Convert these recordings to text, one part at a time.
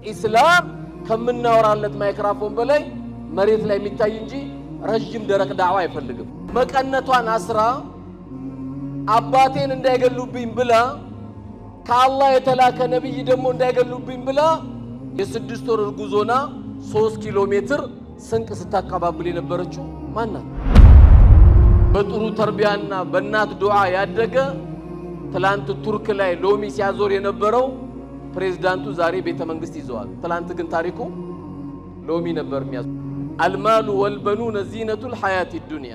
ኢስላም ከምናወራለት ማይክሮፎን በላይ መሬት ላይ የሚታይ እንጂ ረጅም ደረቅ ዳዕዋ አይፈልግም። መቀነቷን አስራ አባቴን እንዳይገሉብኝ ብላ ከአላህ የተላከ ነብይ ደግሞ እንዳይገሉብኝ ብላ የ6 ወር ጉዞና 3 ኪሎ ሜትር ስንቅ ስታቀባብል የነበረችው ማናት? በጥሩ ተርቢያና በእናት ዱዓ ያደገ ትላንት ቱርክ ላይ ሎሚ ሲያዞር የነበረው ፕሬዝዳንቱ ዛሬ ቤተ መንግስት ይዘዋል። ትላንት ግን ታሪኩ ሎሚ ነበር የሚያዝ አልማሉ ወልበኑነ ዚነቱል ሐያቲ ዱንያ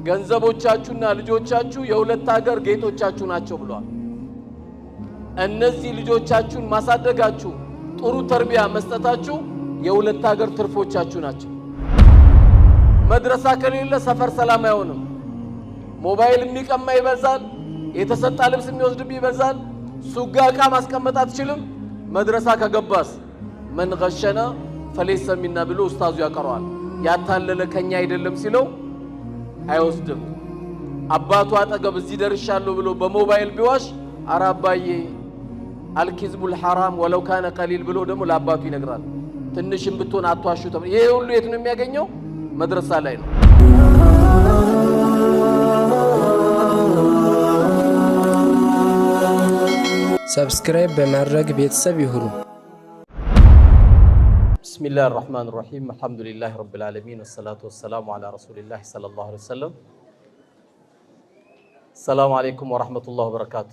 ገንዘቦቻችሁና ልጆቻችሁ የሁለት ሀገር ጌጦቻችሁ ናቸው ብሏል። እነዚህ ልጆቻችሁን ማሳደጋችሁ ጥሩ ተርቢያ መስጠታችሁ የሁለት ሀገር ትርፎቻችሁ ናቸው። መድረሳ ከሌለ ሰፈር ሰላም አይሆንም። ሞባይል የሚቀማ ይበዛል፣ የተሰጣ ልብስ የሚወስድ ይበዛል። ሱጋ ዕቃ ማስቀመጥ አትችልም። መድረሳ ከገባስ መን ገሸና ፈለይሰ ሚና ብሎ ኡስታዙ ያቀረዋል። ያታለለ ከኛ አይደለም ሲለው አይወስድም። አባቱ አጠገብ እዚህ ደርሻለሁ ብሎ በሞባይል ቢዋሽ አራባዬ አልኪዝቡል ሐራም ወለው ካነ ቀሊል ብሎ ደግሞ ለአባቱ ይነግራል። ትንሽም ብትሆን አትዋሹ ተብሎ ይሄ ሁሉ የት ነው የሚያገኘው? መድረሳ ላይ ነው። ሰብስክራይብ በማድረግ ቤተሰብ ይሁኑ። ቢስሚላሂር ረህማኒር ረሂም አልሐምዱሊላሂ ረቢል ዓለሚን ወሰላቱ ወሰላሙ ዐላ ረሱሊላሂ ሰለላሁ ዐለይሂ ወሰለም። ሰላም አለይኩም ወራህመቱላሂ ወበረካቱ።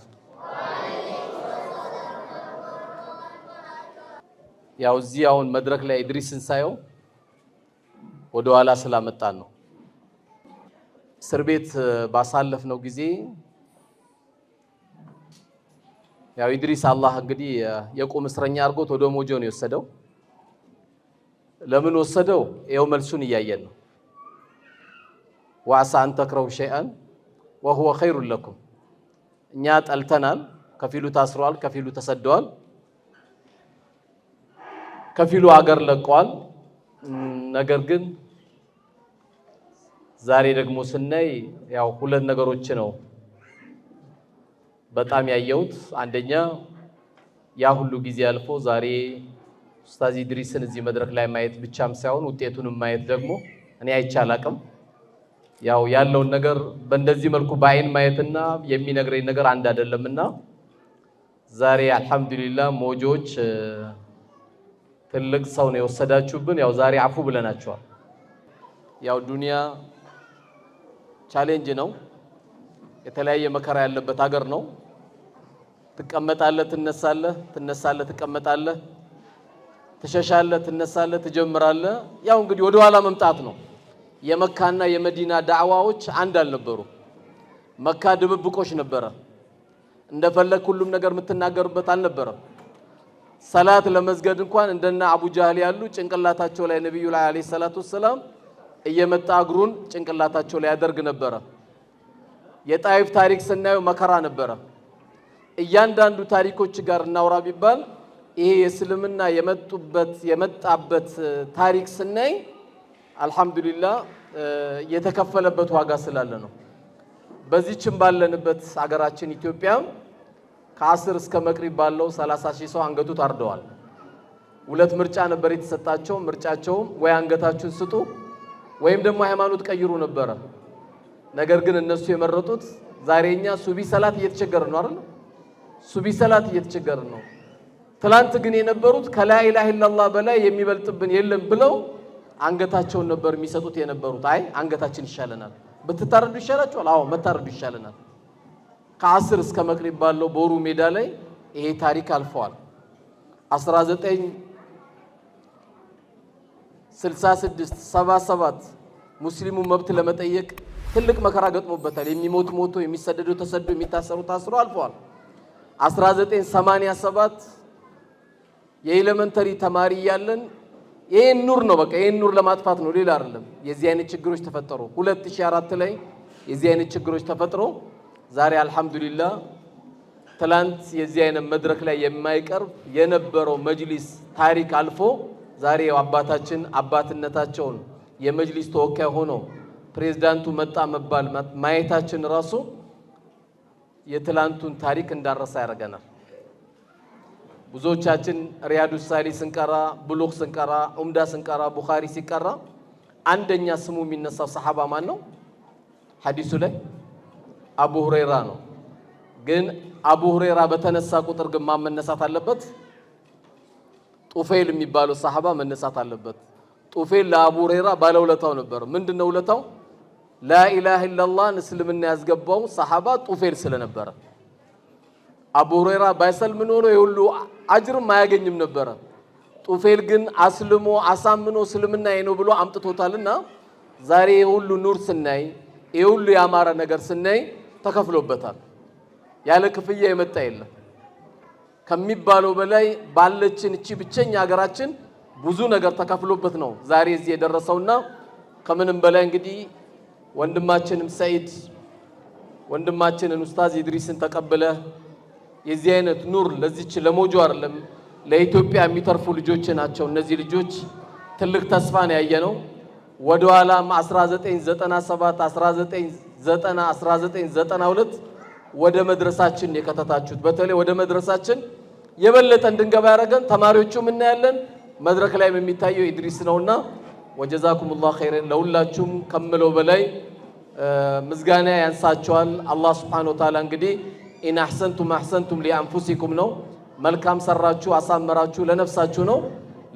ያው እዚህ አሁን መድረክ ላይ ኢድሪስን ሳየው ወደ ኋላ ስላመጣን ነው። እስር ቤት ባሳለፍነው ጊዜ ያው ኢድሪስ አላህ እንግዲህ የቁም እስረኛ አድርጎት ወደ ሞጆ ነው የወሰደው። ለምን ወሰደው? ይኸው መልሱን እያየን ነው። ወዐሳ አን ተክረሁ ሸይአን ወሁወ ኸይሩን ለኩም። እኛ ጠልተናል። ከፊሉ ታስሯል፣ ከፊሉ ተሰደዋል፣ ከፊሉ ሀገር ለቀዋል። ነገር ግን ዛሬ ደግሞ ስናይ ያው ሁለት ነገሮች ነው በጣም ያየሁት። አንደኛ ያ ሁሉ ጊዜ አልፎ ዛሬ ኡስታዝ ኢድሪስን እዚህ መድረክ ላይ ማየት ብቻም ሳይሆን ውጤቱንም ማየት ደግሞ እኔ አይቻላቅም። ያው ያለውን ነገር በእንደዚህ መልኩ በአይን ማየትና የሚነግረኝ ነገር አንድ አይደለምና ዛሬ አልহামዱሊላህ ሞጆች ትልቅ ሰው ነው የወሰዳችሁብን። ያው ዛሬ አፉ ብለናቸዋል። ያው ዱንያ ቻሌንጅ ነው፣ የተለያየ መከራ ያለበት ሀገር ነው። ትቀመጣለህ፣ ትነሳለህ፣ ትነሳለህ፣ ትቀመጣለህ፣ ትሸሻለህ፣ ትነሳለህ፣ ትጀምራለህ። ያው እንግዲህ ወደ ኋላ መምጣት ነው። የመካና የመዲና ዳዕዋዎች አንድ አልነበሩ። መካ ድብብቆሽ ነበረ። እንደፈለክ ሁሉም ነገር የምትናገርበት አልነበረም። ሰላት ለመስገድ እንኳን እንደና አቡ ጃህል ያሉ ጭንቅላታቸው ላይ ነብዩ ላይ አለይሂ ሰላቱ ሰላም እየመጣ እግሩን ጭንቅላታቸው ላይ ያደርግ ነበረ። የጣይፍ ታሪክ ስናየው መከራ ነበረ። እያንዳንዱ ታሪኮች ጋር እናውራ ቢባል ይሄ የእስልምና የመጣበት ታሪክ ስናይ አልহামዱሊላህ የተከፈለበት ዋጋ ስላለ ነው። በዚህችም ባለንበት ሀገራችን ኢትዮጵያ ከአስር እስከ መቅሪብ ባለው 30,000 ሰው አንገቱ ታርደዋል። ሁለት ምርጫ ነበር የተሰጣቸው። ምርጫቸው ወይ አንገታችሁን ስጡ ወይም ደግሞ ሃይማኖት ቀይሩ ነበረ። ነገር ግን እነሱ የመረጡት ዛሬኛ ሱቢ ሰላት እየተቸገረ ነው አይደል? ሱቢ ሰላት እየተቸገረ ነው። ትላንት ግን የነበሩት ከላ ኢላሃ ኢላላህ በላይ የሚበልጥብን የለም ብለው አንገታቸውን ነበር የሚሰጡት የነበሩት። አይ አንገታችን ይሻለናል፣ ብትታረዱ ይሻላችኋል። አዎ መታረዱ ይሻለናል። ከአስር እስከ መቅሪብ ባለው ቦሩ ሜዳ ላይ ይሄ ታሪክ አልፈዋል። 1966 77 ሙስሊሙ መብት ለመጠየቅ ትልቅ መከራ ገጥሞበታል። የሚሞት ሞቶ፣ የሚሰደዱ ተሰዶ፣ የሚታሰሩ ታስሮ አልፈዋል። 1987 የኤሌመንተሪ ተማሪ ያለን ይሄን ኑር ነው በቃ ይሄን ኑር ለማጥፋት ነው ሌላ አይደለም። የዚህ አይነት ችግሮች ተፈጠሩ። 2004 ላይ የዚህ አይነት ችግሮች ተፈጥሮ ዛሬ አልহামዱሊላህ ትላንት የዚህ አይነት መድረክ ላይ የማይቀርብ የነበረው መጅሊስ ታሪክ አልፎ ዛሬ አባታችን አባትነታቸውን የመጅሊስ ተወካይ ሆኖ ፕሬዝዳንቱ መጣ መባል ማየታችን ራሱ የትላንቱን ታሪክ እንዳረሳ ያደርገናል። ብዙዎቻችን ሪያዱ ሳሊ ስንቀራ ብሉግ ስንቀራ ዑምዳ ስንቀራ ቡኻሪ ሲቀራ አንደኛ ስሙ የሚነሳው ሰሃባ ማን ነው? ሐዲሱ ላይ አቡ ሁረይራ ነው። ግን አቡ ሁረይራ በተነሳ ቁጥር ግን ማን መነሳት አለበት? ጡፈይል የሚባለው ሰሃባ መነሳት አለበት። ጡፈይል ለአቡ ሁረይራ ባለውለታው ነበር። ምንድነው ውለታው? ላኢላሃ ኢላላህ እስልምና ያስገባው ሰሃባ ጡፈይል ስለነበረ አቡ ሁረይራ ባይሰልም ኖሮ የሁሉ አጅርም አያገኝም ነበር። ጡፈይል ግን አስልሞ አሳምኖ እስልምና ነው ብሎ አምጥቶታልና ዛሬ የሁሉ ኑር ስናይ የሁሉ ያማረ ነገር ስናይ ተከፍሎበታል። ያለ ክፍያ የመጣ የለም። ከሚባለው በላይ ባለችን እቺ ብቸኛ ሀገራችን ብዙ ነገር ተከፍሎበት ነው ዛሬ እዚህ የደረሰውና ከምንም በላይ እንግዲህ ወንድማችንም ሰይድ ወንድማችንን ኡስታዝ ኢድሪስን ተቀበለ የዚህ አይነት ኑር ለዚች ለሞጆ አይደለም ለኢትዮጵያ የሚተርፉ ልጆች ናቸው። እነዚህ ልጆች ትልቅ ተስፋ ነው ያየነው። ወደ ኋላም 1997 1990 1992 ወደ መድረሳችን የከተታችሁት በተለይ ወደ መድረሳችን የበለጠ እንድንገባ ያደረገን ተማሪዎቹም እናያለን መድረክ ላይ የሚታየው ኢድሪስ ነውና ወጀዛኩሙላሁ ኸይረን ለሁላችሁም ከምለው በላይ ምስጋና ያንሳችኋል። አላህ Subhanahu Wa Ta'ala እንግዲህ ኢን አህሰንቱም አህሰንቱም ሊአንፉሲኩም ነው። መልካም ሰራችሁ አሳመራችሁ ለነፍሳችሁ ነው።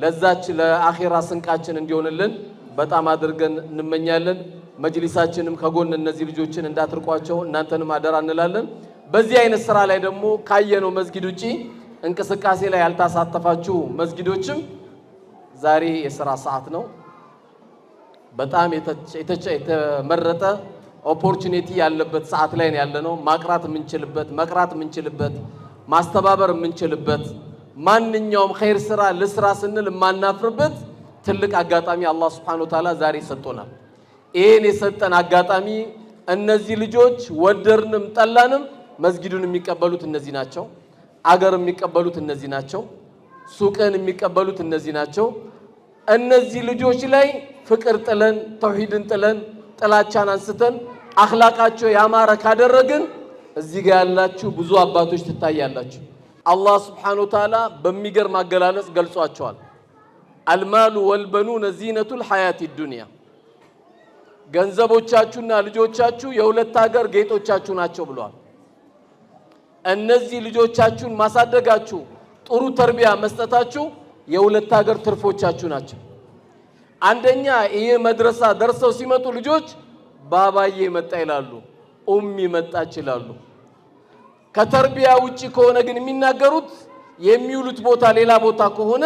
ለዛች ለአኺራ ስንቃችን እንዲሆንልን በጣም አድርገን እንመኛለን። መጅሊሳችንም ከጎን እነዚህ ልጆችን እንዳትርቋቸው እናንተንም አደራ እንላለን። በዚህ አይነት ስራ ላይ ደግሞ ካየነው መስጊድ ውጪ እንቅስቃሴ ላይ ያልተሳተፋችሁ መስጊዶችም ዛሬ የሥራ ሰዓት ነው። በጣም የተመረጠ ኦፖርቹኒቲ ያለበት ሰዓት ላይ ነው ያለነው። ማቅራት የምንችልበት መቅራት የምንችልበት ማስተባበር የምንችልበት ማንኛውም ኸይር ስራ ለስራ ስንል ማናፍርበት ትልቅ አጋጣሚ አላህ Subhanahu Wa Ta'ala ዛሬ ሰጥቶናል። ይሄን የሰጠን አጋጣሚ እነዚህ ልጆች ወደርንም ጠላንም መስጊዱን የሚቀበሉት እነዚህ ናቸው። አገር የሚቀበሉት እነዚህ ናቸው። ሱቅን የሚቀበሉት እነዚህ ናቸው። እነዚህ ልጆች ላይ ፍቅር ጥለን ተውሂድን ጥለን ጥላቻን አንስተን አኽላቃቸው ያማረ ካደረግን እዚህ ጋር ያላችሁ ብዙ አባቶች ትታያላችሁ። አላህ Subhanahu Wa Ta'ala በሚገርም አገላለጽ ገልጿቸዋል። አልማሉ ወልበኑነ ዚነቱል ሐያቲ ዱንያ ገንዘቦቻችሁና ልጆቻችሁ የሁለት ሀገር ጌጦቻችሁ ናቸው ብለዋል። እነዚህ ልጆቻችሁን ማሳደጋችሁ ጥሩ ተርቢያ መስጠታችሁ የሁለት ሀገር ትርፎቻችሁ ናቸው። አንደኛ ይሄ መድረሳ ደርሰው ሲመጡ ልጆች ባባዬ መጣ ይላሉ፣ ኡሚ መጣች ይላሉ። ከተርቢያ ውጪ ከሆነ ግን የሚናገሩት የሚውሉት ቦታ ሌላ ቦታ ከሆነ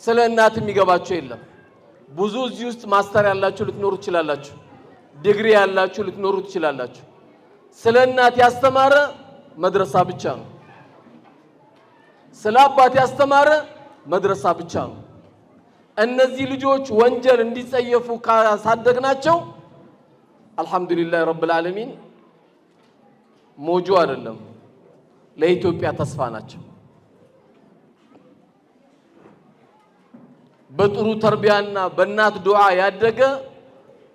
ስለ እናት የሚገባቸው የለም። ብዙ እዚህ ውስጥ ማስተር ያላችሁ ልትኖሩ ትችላላችሁ፣ ዲግሪ ያላችሁ ልትኖሩ ትችላላችሁ። ስለ እናት ያስተማረ መድረሳ ብቻ ነው። ስለ አባት ያስተማረ መድረሳ ብቻ ነው። እነዚህ ልጆች ወንጀል እንዲጸየፉ ካሳደግናቸው አልহামዱሊላህ ረብል ዓለሚን ሞጆ አይደለም ለኢትዮጵያ ተስፋ ናቸው። በጥሩ ተርቢያና በእናት ዱዓ ያደገ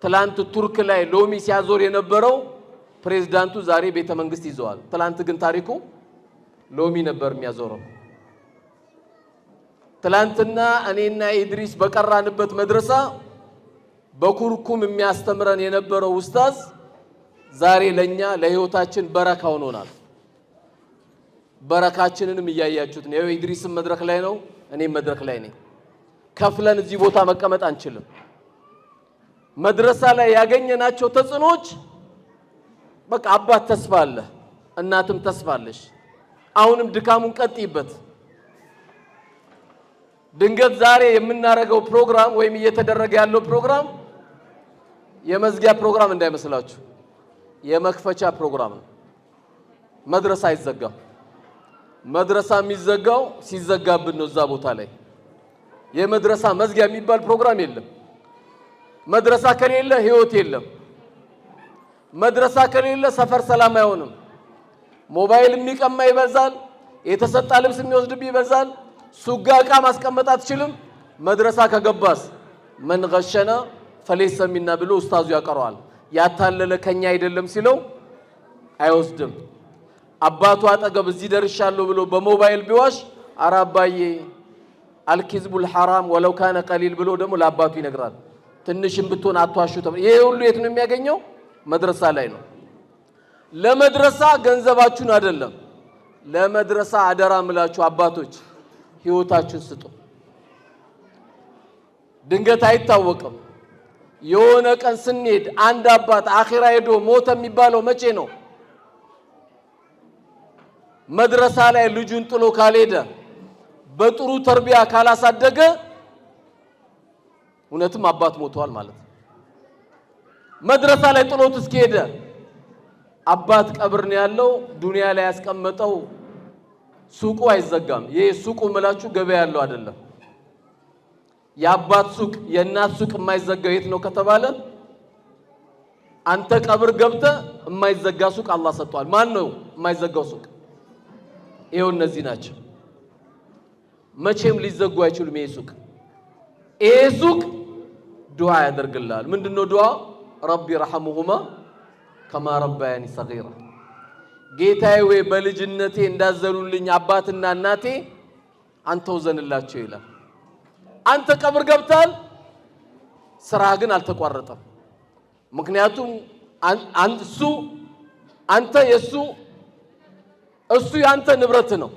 ትላንት ቱርክ ላይ ሎሚ ሲያዞር የነበረው ፕሬዝዳንቱ ዛሬ ቤተ መንግስት ይዘዋል። ትላንት ግን ታሪኩ ሎሚ ነበር የሚያዞረው። ትላንትና እኔና ኢድሪስ በቀራንበት መድረሳ በኩርኩም የሚያስተምረን የነበረው ኡስታዝ ዛሬ ለኛ ለህይወታችን በረካ ሆኖናል። በረካችንንም እያያችሁት ነው። ኢድሪስም መድረክ ላይ ነው፣ እኔም መድረክ ላይ ነኝ። ከፍለን እዚህ ቦታ መቀመጥ አንችልም። መድረሳ ላይ ያገኘናቸው ተጽኖች በቃ አባት ተስፋ አለ፣ እናትም ተስፋ አለሽ። አሁንም ድካሙን ቀጥይበት። ድንገት ዛሬ የምናረገው ፕሮግራም ወይም እየተደረገ ያለው ፕሮግራም የመዝጊያ ፕሮግራም እንዳይመስላችሁ፣ የመክፈቻ ፕሮግራም ነው። መድረሳ አይዘጋም። መድረሳ የሚዘጋው ሲዘጋብን ነው። እዛ ቦታ ላይ የመድረሳ መዝጊያ የሚባል ፕሮግራም የለም። መድረሳ ከሌለ ህይወት የለም። መድረሳ ከሌለ ሰፈር ሰላም አይሆንም። ሞባይል የሚቀማ ይበዛል፣ የተሰጣ ልብስ የሚወስድብ ይበዛል። ሱጋ ዕቃ ማስቀመጥ አትችልም። መድረሳ ከገባስ መን ገሸና ፈለይሰ ሚና ብሎ ኡስታዙ ያቀረዋል። ያታለለ ከኛ አይደለም ሲለው አይወስድም። አባቱ አጠገብ እዚህ ደርሻለሁ ብሎ በሞባይል ቢዋሽ አራባዬ አልኪዝቡል ሐራም ወለው ካነ ቀሊል ብሎ ደግሞ ለአባቱ ይነግራል። ትንሽም ብትሆን አትዋሹ ተብሎ ይሄ ሁሉ የት ነው የሚያገኘው? መድረሳ ላይ ነው። ለመድረሳ ገንዘባችሁን አይደለም፣ ለመድረሳ አደራ ምላችሁ አባቶች ህይወታችሁን ስጡ። ድንገት አይታወቅም። የሆነ ቀን ስንሄድ አንድ አባት አኺራ ሄዶ ሞተ የሚባለው መቼ ነው? መድረሳ ላይ ልጁን ጥሎ ካልሄደ በጥሩ ተርቢያ ካላሳደገ እውነትም አባት ሞቷል ማለት ነው። መድረሳ ላይ ጥሎት እስከሄደ አባት ቀብር ነው ያለው። ዱንያ ላይ ያስቀመጠው ሱቁ አይዘጋም። ይሄ ሱቁ ምላችሁ ገበያ ያለው አይደለም። የአባት ሱቅ የእናት ሱቅ የማይዘጋው የት ነው ከተባለ አንተ ቀብር ገብተ የማይዘጋ ሱቅ አላህ ሰጥቷል። ማን ነው የማይዘጋው ሱቅ? ይሄው እነዚህ ናቸው። መቼም ሊዘጉ አይችሉም። ይሄ ሱቅ ዱዓ ያደርግልሃል። ምንድነው ዱዓ? ረቢ ረሐሙሁማ ከማ ረባያኒ ሰጊራ፣ ጌታዬ ወይ በልጅነቴ እንዳዘኑልኝ አባትና እናቴ አንተው ዘንላቸው ይላል። አንተ ቀብር ገብታል፣ ስራ ግን አልተቋረጠም። ምክንያቱም አንተ የሱ እሱ ያንተ ንብረት ነው።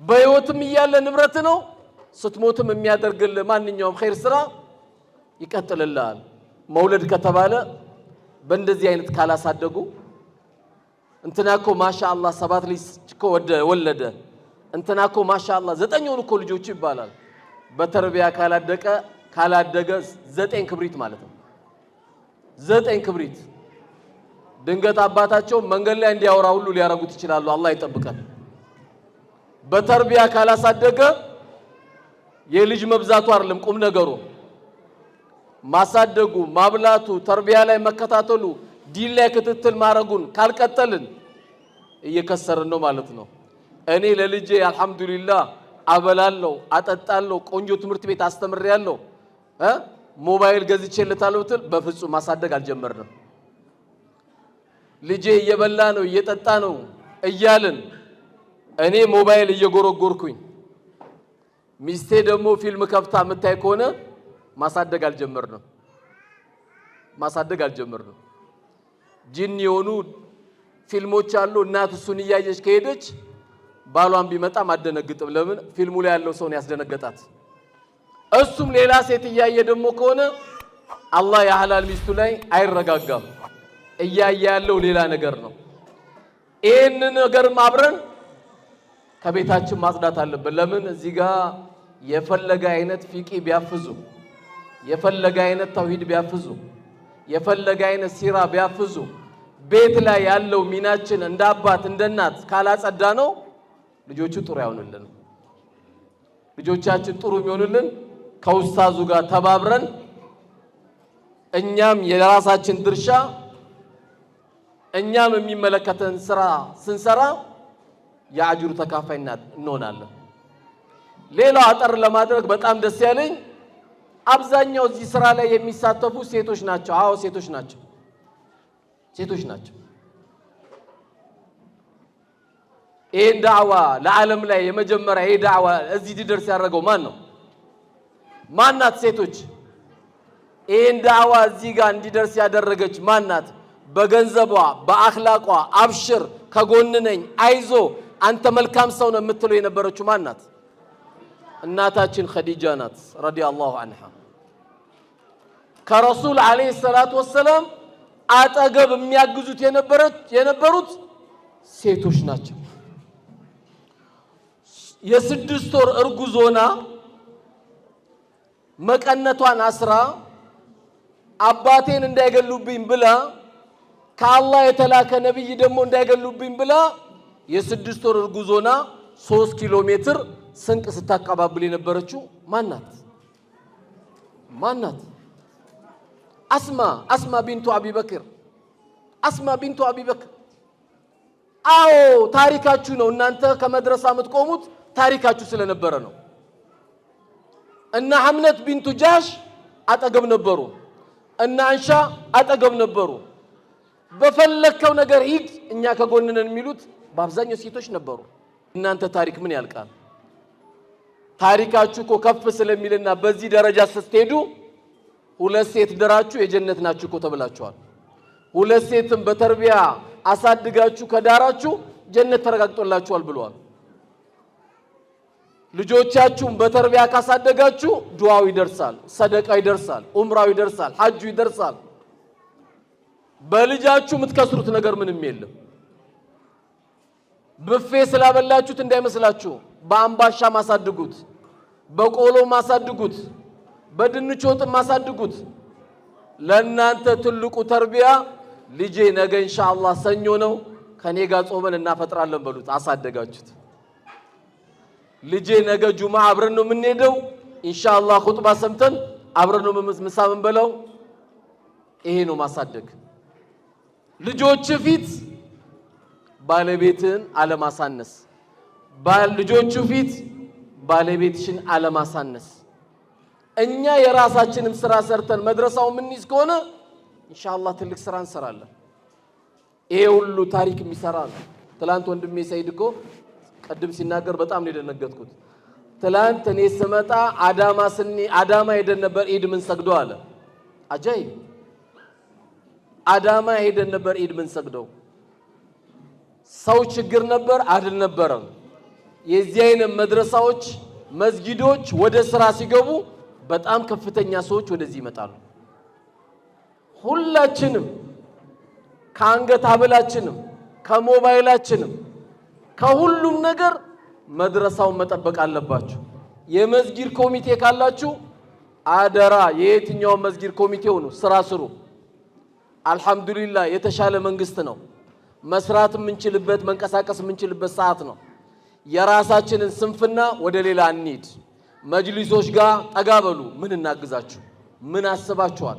በህይወትም እያለ ንብረት ነው። ስትሞትም የሚያደርግልህ ማንኛውም ኸይር ስራ ይቀጥልልሃል። መውለድ ከተባለ በእንደዚህ አይነት ካላሳደጉ እንትናኮ ማሻአላህ 7 ልጅ እኮ ወለደ፣ እንትናኮ ማሻአላህ 9 ሆኑ እኮ ልጆች ይባላል። በተርቢያ ካላደገ 9 ክብሪት ማለት ነው። 9 ክብሪት ድንገት አባታቸው መንገድ ላይ እንዲያወራ ሁሉ ሊያረጉት ይችላሉ። አላህ ይጠብቀን። በተርቢያ ካላሳደገ የልጅ መብዛቱ አይደለም ቁም ነገሩ፣ ማሳደጉ፣ ማብላቱ፣ ተርቢያ ላይ መከታተሉ፣ ዲን ላይ ክትትል ማረጉን ካልቀጠልን እየከሰርን ነው ማለት ነው። እኔ ለልጄ አልহামዱሊላህ አበላለሁ፣ አጠጣለሁ፣ ቆንጆ ትምህርት ቤት አስተምሬያለሁ፣ ሞባይል ገዝቼለታለሁ ብትል በፍጹም ማሳደግ አልጀመርንም። ልጄ እየበላ ነው እየጠጣ ነው እያልን እኔ ሞባይል እየጎረጎርኩኝ ሚስቴ ደግሞ ፊልም ከፍታ የምታይ ከሆነ ማሳደግ አልጀመርንም። ጂን የሆኑ ፊልሞች አሉ። እናት እሱን እያየች ከሄደች ባሏን ቢመጣም አደነግጥም። ለምን? ፊልሙ ላይ ያለው ሰው ነው ያስደነገጣት። እሱም ሌላ ሴት እያየ ደግሞ ከሆነ አላህ የሐላል ሚስቱ ላይ አይረጋጋም። እያየ ያለው ሌላ ነገር ነው። ይሄን ነገር አብረን ከቤታችን ማጽዳት አለብን። ለምን? እዚህ ጋር የፈለገ አይነት ፊቂ ቢያፍዙ፣ የፈለገ አይነት ተውሂድ ቢያፍዙ፣ የፈለገ አይነት ሲራ ቢያፍዙ ቤት ላይ ያለው ሚናችን እንደ አባት እንደ እናት ካላጸዳ ነው ልጆቹ ጥሩ ያውኑልን። ልጆቻችን ጥሩ የሚሆኑልን ከኡስታዙ ጋር ተባብረን እኛም የራሳችን ድርሻ እኛም የሚመለከተን ስራ ስንሰራ የአጅሩ ተካፋይና እንሆናለን። ሌላው አጠር ለማድረግ በጣም ደስ ያለኝ አብዛኛው እዚህ ስራ ላይ የሚሳተፉ ሴቶች ናቸው። አዎ ሴቶች ናቸው። ይሄን ዳዕዋ ለዓለም ላይ የመጀመሪያ ይሄ ዳዕዋ እዚህ እንዲደርስ ያደረገው ማን ነው? ማናት? ሴቶች። ይሄን ዳዕዋ እዚህ ጋር እንዲደርስ ያደረገች ማናት? በገንዘቧ በአኽላቋ አብሽር ከጎን ነኝ አይዞ አንተ መልካም ሰው ነው የምትለው የነበረችው ማናት? እናታችን ኸዲጃ ናት ረዲየላሁ ዐንሃ። ከረሱል አለይሂ ሰላቱ ወሰለም አጠገብ የሚያግዙት የነበሩት ሴቶች ናቸው። የ6 ወር እርጉዝ ሆና መቀነቷን አስራ አባቴን እንዳይገሉብኝ ብላ ከአላህ የተላከ ነብይ ደግሞ እንዳይገሉብኝ ብላ የ6 ወር እርጉዝ ሆና 3 ኪሎ ሜትር ስንቅ ስታቀባብል የነበረችው ማናት? አስማ ቢንቱ አቢበክር። አዎ ታሪካችሁ ነው። እናንተ ከመድረሳ የምትቆሙት ታሪካችሁ ስለነበረ ነው። እና ሐምነት ቢንቱ ጃሽ አጠገብ ነበሩ። እና አንሻ አጠገብ ነበሩ። በፈለከው ነገር ሂድ እኛ ከጎንነን የሚሉት በአብዛኛው ሴቶች ነበሩ። እናንተ ታሪክ ምን ያልቃል? ታሪካችሁ እኮ ከፍ ስለሚልና በዚህ ደረጃ ስትሄዱ ሁለት ሴት ድራችሁ የጀነት ናችሁ እኮ ተብላችኋል። ሁለት ሴትም በተርቢያ አሳድጋችሁ ከዳራችሁ ጀነት ተረጋግጦላችኋል ብለዋል። ልጆቻችሁን በተርቢያ ካሳደጋችሁ ዱዓው ይደርሳል፣ ሰደቃው ይደርሳል፣ ኡምራው ይደርሳል፣ ሐጁ ይደርሳል። በልጃችሁ የምትከስሩት ነገር ምንም የለም። ብፌ ስላበላችሁት እንዳይመስላችሁ። በአምባሻ ማሳድጉት፣ በቆሎ ማሳድጉት፣ በድንች ወጥ ማሳድጉት። ለእናንተ ትልቁ ተርቢያ ልጄ ነገ ኢንሻአላህ ሰኞ ነው ከኔ ጋር ጾመን እናፈጥራለን በሉት። አሳደጋችሁት። ልጄ ነገ ጁማ አብረን ነው የምንሄደው ኢንሻአላህ ኹጥባ ሰምተን አብረን ነው ምሳ የምንበላው። ይሄ ነው ማሳደግ። ልጆች ፊት ባለቤትን አለማሳነስ፣ ልጆቹ ፊት ባለቤትሽን አለማሳነስ። እኛ የራሳችንን ስራ ሰርተን መድረሳው ምን ይዝ ከሆነ ኢንሻአላህ ትልቅ ስራ እንሰራለን። ይሄ ሁሉ ታሪክ የሚሰራ ነው። ትላንት ወንድሜ ሰይድ እኮ ቀድም ሲናገር በጣም ነው የደነገጥኩት። ትላንት እኔ ስመጣ አዳማ ሄደን ነበር ኢድ ምን ሰግዶ አለ። አጃይብ አዳማ ሄደን ነበር ኢድ ምን ሰግደው። ሰው ችግር ነበር አይደል ነበረም። የዚህ አይነት መድረሳዎች መስጊዶች ወደ ስራ ሲገቡ በጣም ከፍተኛ ሰዎች ወደዚህ ይመጣሉ። ሁላችንም ከአንገት ሀብላችንም ከሞባይላችንም ከሁሉም ነገር መድረሳውን መጠበቅ አለባችሁ። የመስጊድ ኮሚቴ ካላችሁ አደራ የየትኛው መስጊድ ኮሚቴው ነው ስራ ስሩ። አልহামዱሊላህ የተሻለ መንግስት ነው። መስራት የምንችልበት መንቀሳቀስ የምንችልበት ሰዓት ነው። የራሳችንን ስንፍና ወደ ሌላ እንሂድ። መጅሊሶች ጋር ጠጋበሉ። ምን እናግዛችሁ? ምን አስባችኋል?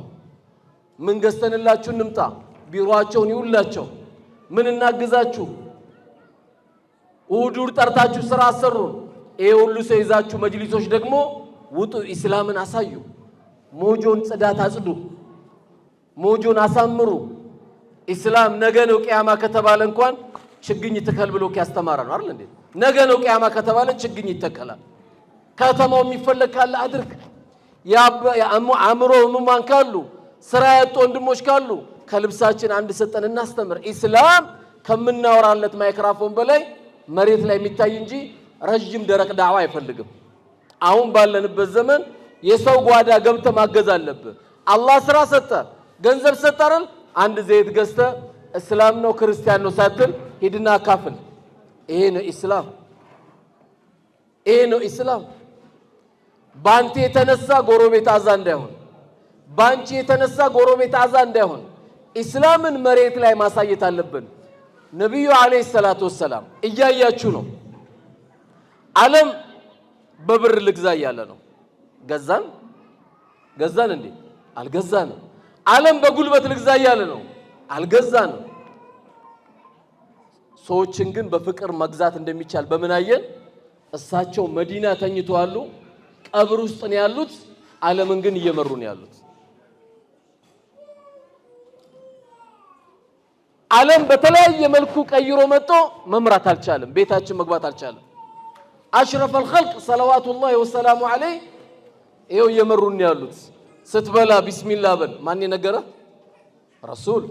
ምን ገዝተንላችሁ እንምጣ? ቢሮአቸውን ይውላቸው። ምን እናግዛችሁ? ውዱር ጠርታችሁ ስራ አሰሩ። ይሄ ሁሉ ሰይዛችሁ መጅሊሶች ደግሞ ውጡ። ኢስላምን አሳዩ። ሞጆን ጽዳት አጽዱ። ሞጆን አሳምሩ። ኢስላም ነገ ነው ቂያማ ከተባለ እንኳን ችግኝ ተከል ብሎ ያስተማረ ነው አይደል እንዴ? ነገ ነው ቂያማ ከተባለ ችግኝ ይተከላል። ከተማው የሚፈለግ ካለ አድርግ። አእምሮ ህሙማን ካሉ ስራ ያጡ ወንድሞች ካሉ ከልብሳችን አንድ ሰጠን እናስተምር። ኢስላም ከምናወራለት ማይክሮፎን በላይ መሬት ላይ የሚታይ እንጂ ረጅም ደረቅ ዳዕዋ አይፈልግም። አሁን ባለንበት ዘመን የሰው ጓዳ ገብተ ማገዝ አለብህ። አላህ ስራ ሰጠ፣ ገንዘብ ሰጠ አይደል? አንድ ዘይት ገዝተ እስላም ነው ክርስቲያን ነው ሳትል ሂድና አካፍል። ይሄ ነው ኢስላም። ይሄ ነው ኢስላም። ባንተ የተነሳ ጎረቤት አዛ እንዳይሆን፣ ባንቺ የተነሳ ጎረቤት አዛ እንዳይሆን ኢስላምን መሬት ላይ ማሳየት አለብን። ነብዩ አለይሂ ሰላቱ ወሰላም እያያችሁ ነው። ዓለም በብር ልግዛ እያለ ነው። ገዛን እንዴ? አልገዛንም። ዓለም በጉልበት ልግዛ እያለ ነው። አልገዛንም። ሰዎችን ግን በፍቅር መግዛት እንደሚቻል በምን አየን? እሳቸው መዲና ተኝተዋል፣ ቀብር ውስጥ ነው ያሉት። ዓለምን ግን እየመሩ ነው ያሉት። ዓለም በተለያየ መልኩ ቀይሮ መጥቶ መምራት አልቻለም። ቤታችን መግባት አልቻለም። አሽረፈል ኸልቅ ሰለዋቱላሂ ወሰላሙ ዐለይሂ ይኸው እየመሩ ነው ያሉት። ስትበላ ቢስሚላህ በል። ማን የነገረ? ረሱል።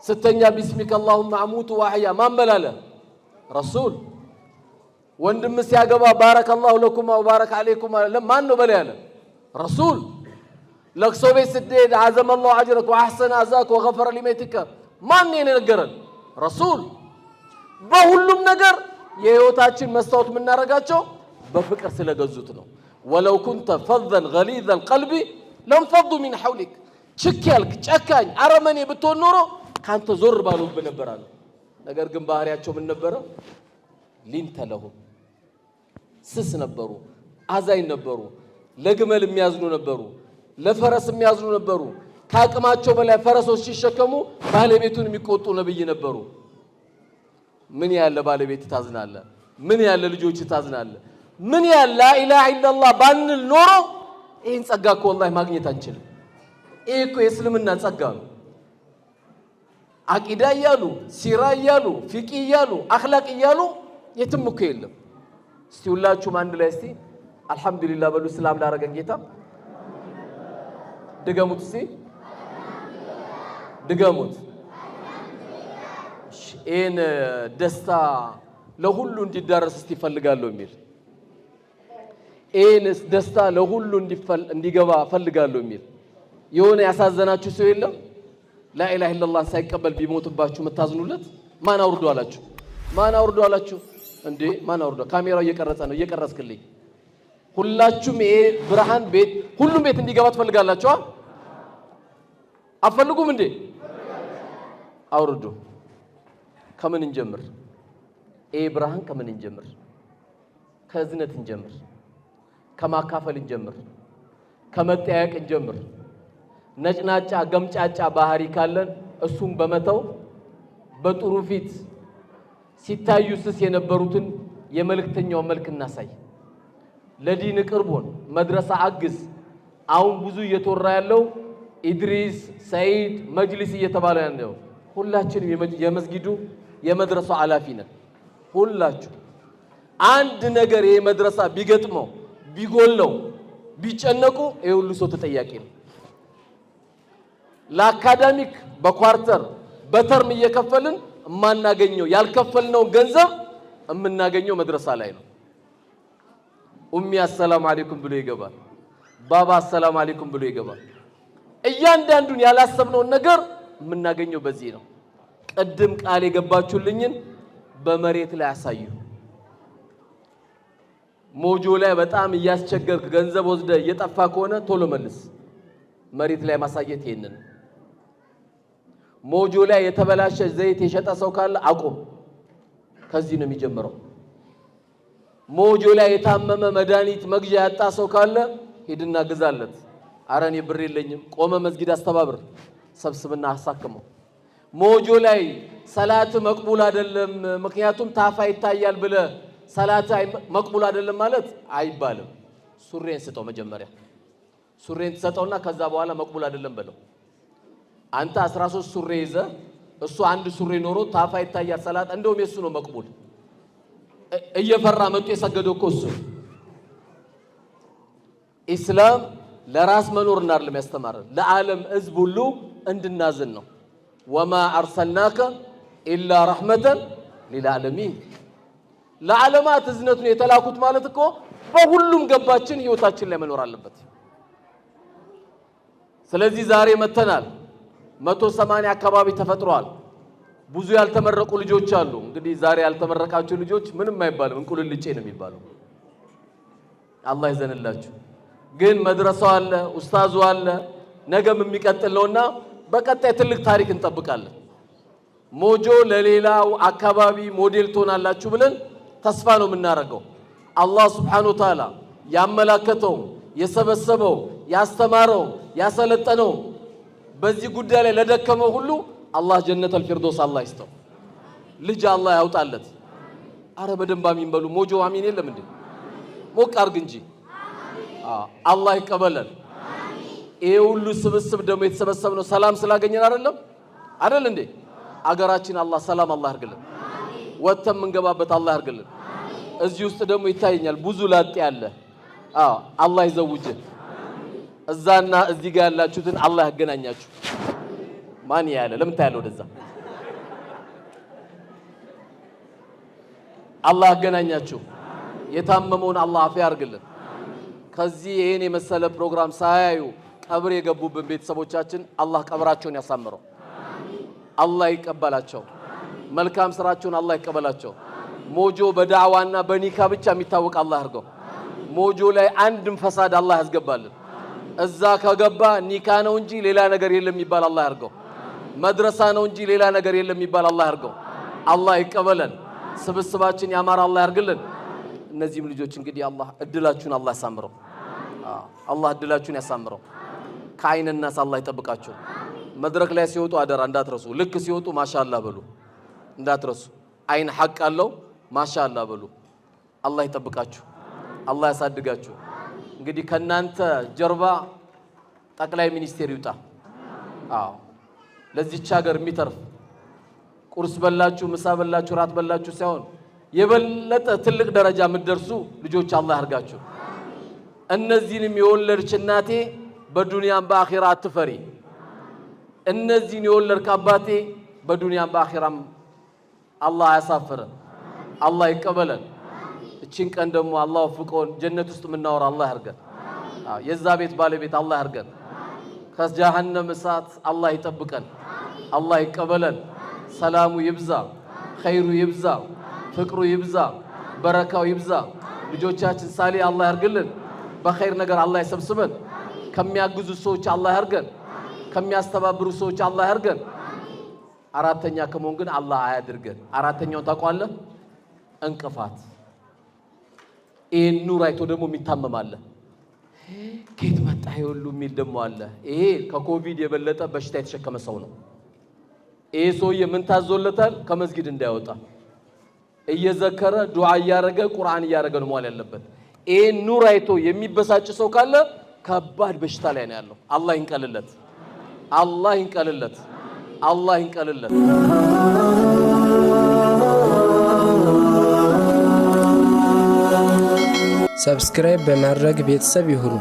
ስተኛ ቢስሚከ አላሁመ አሙቱ ወአህያ ማን በላለ? ረሱል። ወንድም ሲያገባ ባረከላሁ ለኩማ ወባረከ ዐለይኩማ ማን ነው በላ ያለ? ረሱል። ለቅሶ ቤት ስትሄድ አዘመላሁ አጅረክ ወአሕሰነ አዛክ ወገፈረ ሊመይቲከ ማን የነገረን? ረሱል። በሁሉም ነገር የህይወታችን መስታወት የምናረጋቸው በፍቅር ስለገዙት ነው። ወለው ኩንተ ፈዘን ገሊዘል ቀልቢ ለንፈዱ ሚን ሐውሊክ ችክ ያልክ ጨካኝ አረመኔ ብትሆን ኖሮ ካንተ ዞር ባሉብህ ነበር አለ። ነገር ግን ባህሪያቸው ምን ነበረ? ሊንተ ለሁም ስስ ነበሩ፣ አዛኝ ነበሩ፣ ለግመል የሚያዝኑ ነበሩ፣ ለፈረስ የሚያዝኑ ነበሩ። ከአቅማቸው በላይ ፈረሶች ሲሸከሙ ባለቤቱን የሚቆጡ ነብይ ነበሩ። ምን ያለ ባለቤት ታዝናለ? ምን ያለ ልጆች ታዝናለ? ምን ያለ ላኢላሃ ኢላላህ ባንል ኖሮ ይህን ጸጋ እኮ ወላሂ ማግኘት አንችልም። ይህ እኮ የእስልምና ጸጋ ነው። አቂዳ እያሉ ሲራ እያሉ ፊቂ እያሉ አኽላቅ እያሉ የትም እኮ የለም። እስቲ ሁላችሁም አንድ ላይ እስቲ አልሐምዱሊላህ በሉ ሰላም ላደረገን ጌታ። ድገሙት እስቲ ድገሙት። ይህን ደስታ ለሁሉ እንዲዳረስ እስቲ ፈልጋለሁ የሚል ይህን ደስታ ለሁሉ እንዲገባ ፈልጋለሁ የሚል የሆነ ያሳዘናችሁ ሰው የለም? ላኢላሃ ኢለላህ ሳይቀበል ቢሞትባችሁ መታዝኑለት? ማን አውርዶ አላችሁ? ማን አውርዶ አላችሁ እንዴ? ማን አውርዶ? ካሜራው እየቀረጸ ነው፣ እየቀረስክልኝ። ሁላችሁም ይሄ ብርሃን ቤት ሁሉም ቤት እንዲገባ ትፈልጋላችሁ? አትፈልጉም እንዴ? አውርዶ። ከምን እንጀምር? ይሄ ብርሃን ከምን እንጀምር? ከእዝነት እንጀምር፣ ከማካፈል እንጀምር፣ ከመጠያየቅ እንጀምር። ነጭናጫ ገምጫጫ ባህሪ ካለን እሱም በመተው በጥሩ ፊት ሲታዩ ስስ የነበሩትን የመልእክተኛው መልክ እናሳይ። ለዲን ቅርቦን መድረሳ አግዝ። አሁን ብዙ እየተወራ ያለው ኢድሪስ ሰይድ መጅሊስ እየተባለ ያለው ሁላችንም የመስጊዱ የመድረሳው ኃላፊ ነን። ሁላችሁ አንድ ነገር የመድረሳ ቢገጥመው ቢጎለው ቢጨነቁ ይሄ ሁሉ ሰው ተጠያቂ ነው። ለአካዳሚክ በኳርተር በተርም እየከፈልን የማናገኘው ያልከፈልነው ገንዘብ የምናገኘው መድረሳ ላይ ነው። ኡሚ አሰላሙ አለይኩም ብሎ ይገባል። ባባ አሰላሙ አለይኩም ብሎ ይገባል። እያንዳንዱን ያላሰብነውን ነገር የምናገኘው በዚህ ነው። ቅድም ቃል የገባችሁልኝን በመሬት ላይ አሳዩ። ሞጆ ላይ በጣም እያስቸገርክ ገንዘብ ወስደ እየጠፋ ከሆነ ቶሎ መልስ። መሬት ላይ ማሳየት ይሄንን። ሞጆ ላይ የተበላሸ ዘይት የሸጠ ሰው ካለ አቁም። ከዚህ ነው የሚጀምረው። ሞጆ ላይ የታመመ መድኃኒት መግዣ ያጣ ሰው ካለ ሂድና ግዛለት። ኧረ እኔ ብር የለኝም፣ ቆመ መስጊድ አስተባብር፣ ሰብስብና አሳክመው። ሞጆ ላይ ሰላት መቅቡል አይደለም ምክንያቱም ታፋ ይታያል ብለ ሰላት መቅቡል አይደለም ማለት አይባልም። ሱሬን ስጠው መጀመሪያ። ሱሬን ትሰጠውና ከዛ በኋላ መቅቡል አይደለም በለው። አንተ 13 ሱሬ ይዘ እሱ አንድ ሱሬ ኖሮ ታፋ ይታያል ሰላት እንደውም የሱ ነው መቅቡል። እየፈራ መጥቶ የሰገደው እኮ እሱ። ኢስላም ለራስ መኖርና አይደለም ያስተማረን ለዓለም ህዝብ ሁሉ እንድናዝን ነው። ወማ አርሰልናከ ኢላ ረሕመተን ሊልዓለሚን። ለዓለማት እዝነቱን የተላኩት ማለት እኮ በሁሉም ገባችን ህይወታችን ላይ መኖር አለበት። ስለዚህ ዛሬ መተናል። 180 አካባቢ ተፈጥሯል። ብዙ ያልተመረቁ ልጆች አሉ። እንግዲህ ዛሬ ያልተመረቃችሁ ልጆች ምንም አይባልም፣ እንቁልልጬ ነው የሚባለው። አላህ ይዘንላችሁ። ግን መድረሳው አለ፣ ኡስታዙ አለ፣ ነገም የሚቀጥል ነውና በቀጣይ ትልቅ ታሪክ እንጠብቃለን። ሞጆ ለሌላው አካባቢ ሞዴል ትሆናላችሁ ብለን ተስፋ ነው የምናደርገው። አላህ ሱብሓነሁ ወተዓላ ያመላከተው የሰበሰበው ያስተማረው ያሰለጠነው በዚህ ጉዳይ ላይ ለደከመው ሁሉ አላህ ጀነተል ፊርዶስ አላህ ይስጠው። ልጅ አላህ ያውጣለት። አረ በደንብ አሚን በሉ። ሞጆ አሚን የለም እንዴ? ሞቅ አርግ እንጂ። አላህ ይቀበለን። ይሄ ሁሉ ስብስብ ደግሞ የተሰበሰብነው ሰላም ስላገኘን አይደለም አይደል እንዴ? አገራችን አላህ ሰላም አላህ ያርግልን። ወጥተን የምንገባበት አላህ ያርግልን። እዚህ ውስጥ ደግሞ ይታየኛል ብዙ ላጤ አለ። አላህ ይዘውጅን። እዛና እዚህ ጋር ያላችሁትን አላህ ያገናኛችሁ። ማን ያለ ለምን ታያለ? ወደዛ አላህ ያገናኛችሁ። የታመመውን አላህ አፊያ ያርግልን። ከዚህ ይሄን የመሰለ ፕሮግራም ሳያዩ ቀብር የገቡብን ቤተሰቦቻችን አላህ ቀብራቸውን ያሳምረው። አላህ ይቀበላቸው። መልካም ስራቸውን አላህ ይቀበላቸው። ሞጆ በዳዕዋና በኒካ ብቻ የሚታወቅ አላህ ያርገው። ሞጆ ላይ አንድም ፈሳድ አላህ ያስገባልን። እዛ ከገባ ኒካ ነው እንጂ ሌላ ነገር የለም የሚባል አላህ ያርገው። መድረሳ ነው እንጂ ሌላ ነገር የለም የሚባል አላህ ያርገው። አላህ ይቀበለን። ስብስባችን ያማረ አላህ ያርግልን። እነዚህም ልጆች እንግዲህ አላህ እድላችሁን አላህ ያሳምረው። አላህ እድላችሁን ያሳምረው። ከአይንናስ አላህ ይጠብቃችሁ። መድረክ ላይ ሲወጡ አደራ እንዳትረሱ። ልክ ሲወጡ ማሻአላህ በሉ እንዳትረሱ። አይን ሐቅ አለው ማሻአላህ በሉ። አላህ ይጠብቃችሁ። አላህ ያሳድጋችሁ። እንግዲህ ከናንተ ጀርባ ጠቅላይ ሚኒስቴር ይውጣ። ለዚህች ሀገር የሚተርፍ ቁርስ በላችሁ ምሳ በላችሁ ራት በላችሁ ሳይሆን የበለጠ ትልቅ ደረጃ የምትደርሱ ልጆች አላህ ያርጋችሁ። እነዚህንም የወለድሽ እናቴ በዱንያም በአኺራ አትፈሪ። እነዚህን የወለድክ አባቴ በዱንያም በአኺራም አላህ ያሳፍረን፣ አላህ ይቀበለን። እቺን ቀን ደግሞ አላህ ወፍቆን ጀነት ውስጥ የምናወራ አላህ ያርገን። የዛ ቤት ባለቤት አላህ ያርገን። ከጀሃነም እሳት አላህ ይጠብቀን፣ አላህ ይቀበለን። ሰላሙ ይብዛ፣ ኸይሩ ይብዛ፣ ፍቅሩ ይብዛ፣ በረካው ይብዛ። ልጆቻችን ሳሊ አላህ ያርግልን። በኸይር ነገር አላህ ይሰብስበን። ከሚያግዙ ሰዎች አላህ ያርገን፣ ከሚያስተባብሩ ሰዎች አላህ ያርገን። አራተኛ ከመሆን ግን አላህ አያድርገን። አራተኛውን ታውቃለህ? እንቅፋት። ይሄን ኑር አይቶ ደግሞ የሚታመም አለ። ከየት መጣ ይሁሉ የሚል ደግሞ አለ። ይሄ ከኮቪድ የበለጠ በሽታ የተሸከመ ሰው ነው። ይሄ ሰውዬ ምን ታዞለታል? ከመስጊድ እንዳይወጣ እየዘከረ ዱዓ እያረገ ቁርአን እያረገ ነው መዋል ያለበት። ይሄን ኑር አይቶ የሚበሳጭ ሰው ካለ ከባድ በሽታ ላይ ነው ያለው። አላህ ይንቀልለት፣ አላህ ይንቀልለት፣ አላህ ይንቀልለት። ሰብስክራይብ በማድረግ ቤተሰብ ይሁኑ።